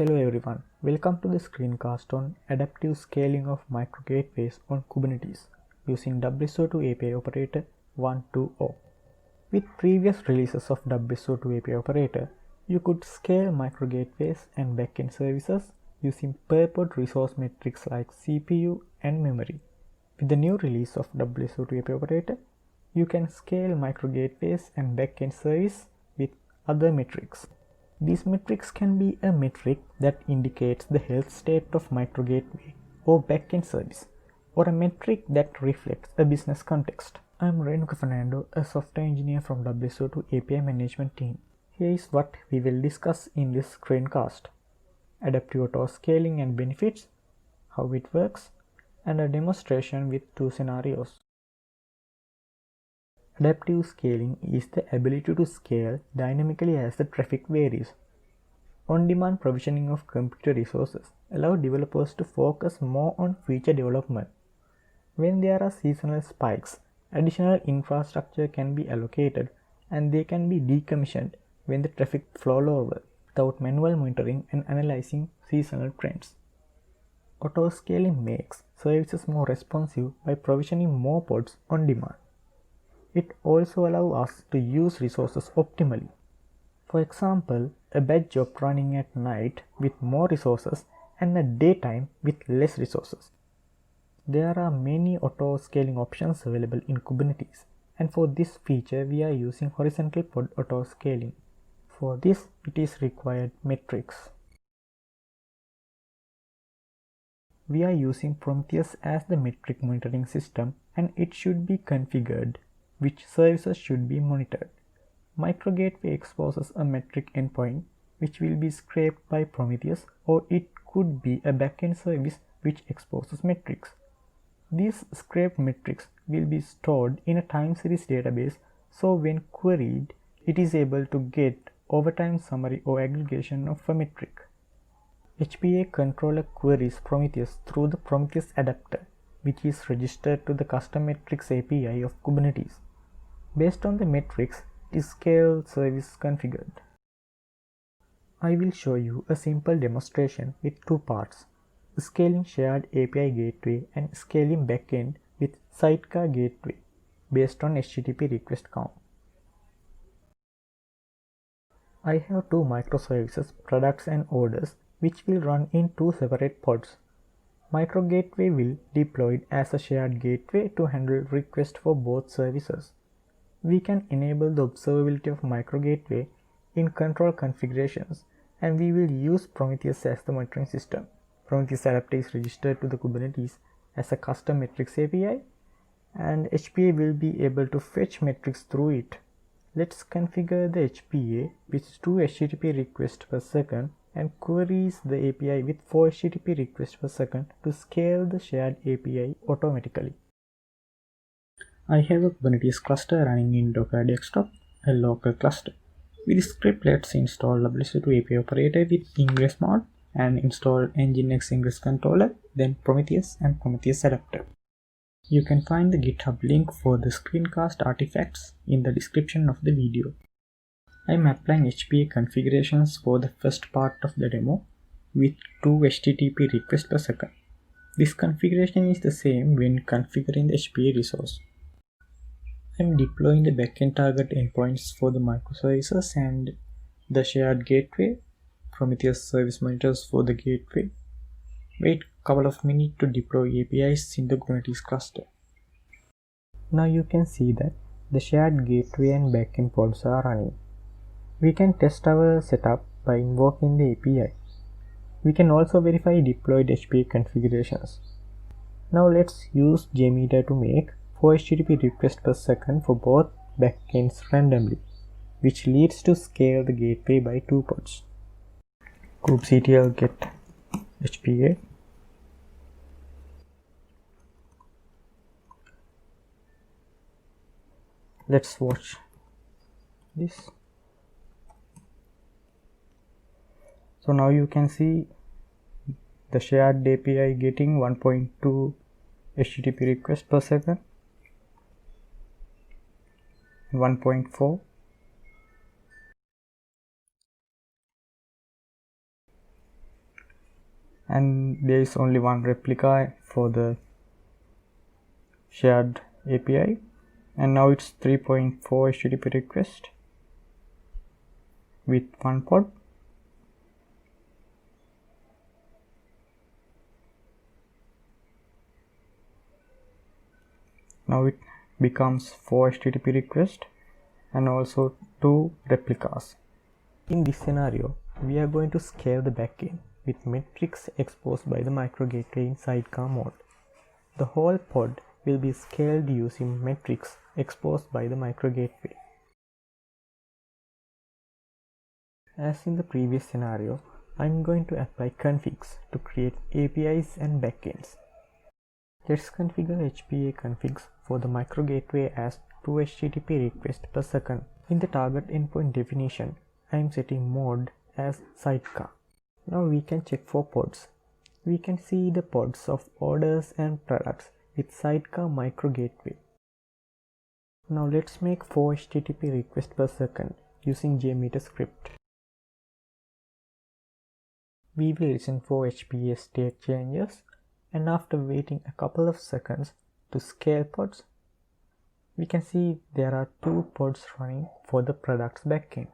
Hello everyone, welcome to the screencast on adaptive scaling of micro gateways on Kubernetes using WSO2 API Operator 1.2.0. With previous releases of WSO2 API Operator, you could scale micro gateways and backend services using per-pod resource metrics like CPU and memory. With the new release of WSO2 API Operator, you can scale micro gateways and backend service with other metrics. These metrics can be a metric that indicates the health state of micro gateway or backend service, or a metric that reflects a business context. I am Renuka Fernando, a software engineer from WSO2 API management team. Here is what we will discuss in this screencast: adaptive auto scaling and benefits, how it works, and a demonstration with two scenarios. Adaptive scaling is the ability to scale dynamically as the traffic varies. On-demand provisioning of computer resources allows developers to focus more on feature development. When there are seasonal spikes, additional infrastructure can be allocated and they can be decommissioned when the traffic flows lower without manual monitoring and analyzing seasonal trends. Auto-scaling makes services more responsive by provisioning more pods on demand. It also allows us to use resources optimally. For example, a batch job running at night with more resources and at daytime with less resources. There are many auto-scaling options available in Kubernetes, and for this feature we are using horizontal pod auto-scaling. For this, it is required metrics. We are using Prometheus as the metric monitoring system, and it should be configured which services should be monitored. Micro gateway exposes a metric endpoint which will be scraped by Prometheus, or it could be a backend service which exposes metrics. These scraped metrics will be stored in a time series database, so when queried, it is able to get overtime summary or aggregation of a metric. HPA controller queries Prometheus through the Prometheus adapter, which is registered to the custom metrics API of Kubernetes. Based on the metrics, is scale service configured. I will show you a simple demonstration with two parts: scaling shared API gateway and scaling backend with sidecar gateway based on HTTP request count. I have two microservices, products and orders, which will run in two separate pods. Micro gateway will be deployed as a shared gateway to handle requests for both services. We can enable the observability of micro gateway in control configurations, and we will use Prometheus as the monitoring system. Prometheus adapter is registered to the Kubernetes as a custom metrics API, and HPA will be able to fetch metrics through it. Let's configure the HPA with 2 HTTP requests per second and queries the API with 4 HTTP requests per second to scale the shared API automatically. I have a Kubernetes cluster running in Docker Desktop, a local cluster. With this script, let's install WSO2 API Operator with Ingress mod and install Nginx Ingress controller, then Prometheus and Prometheus adapter. You can find the GitHub link for the screencast artifacts in the description of the video. I am applying HPA configurations for the first part of the demo with 2 HTTP requests per second. This configuration is the same when configuring the HPA resource. I am deploying the backend target endpoints for the microservices and the shared gateway. Prometheus service monitors for the gateway. Wait a couple of minutes to deploy APIs in the Kubernetes cluster. Now you can see that the shared gateway and backend pods are running. We can test our setup by invoking the API. We can also verify deployed HPA configurations. Now let's use JMeter to make 4 HTTP requests per second for both backends randomly, which leads to scale the gateway by 2 pods. kubectl get HPA. Let's watch this. So now you can see the shared API getting 1.2 HTTP requests per second, 1.4, and there is only one replica for the shared API, and now it's 3.4 HTTP request with one pod. Now it becomes 4 HTTP requests and also 2 replicas. In this scenario, we are going to scale the backend with metrics exposed by the microgateway in sidecar mode. The whole pod will be scaled using metrics exposed by the microgateway. As in the previous scenario, I'm going to apply configs to create APIs and backends. Let's configure HPA configs for the microgateway as 2 HTTP requests per second. In the target endpoint definition, I am setting mode as sidecar. Now we can check for pods. We can see the pods of orders and products with sidecar microgateway. Now let's make 4 HTTP requests per second using JMeter script. We will listen for HPA state changes, and after waiting a couple of seconds to scale pods, we can see there are 2 pods running for the products backend.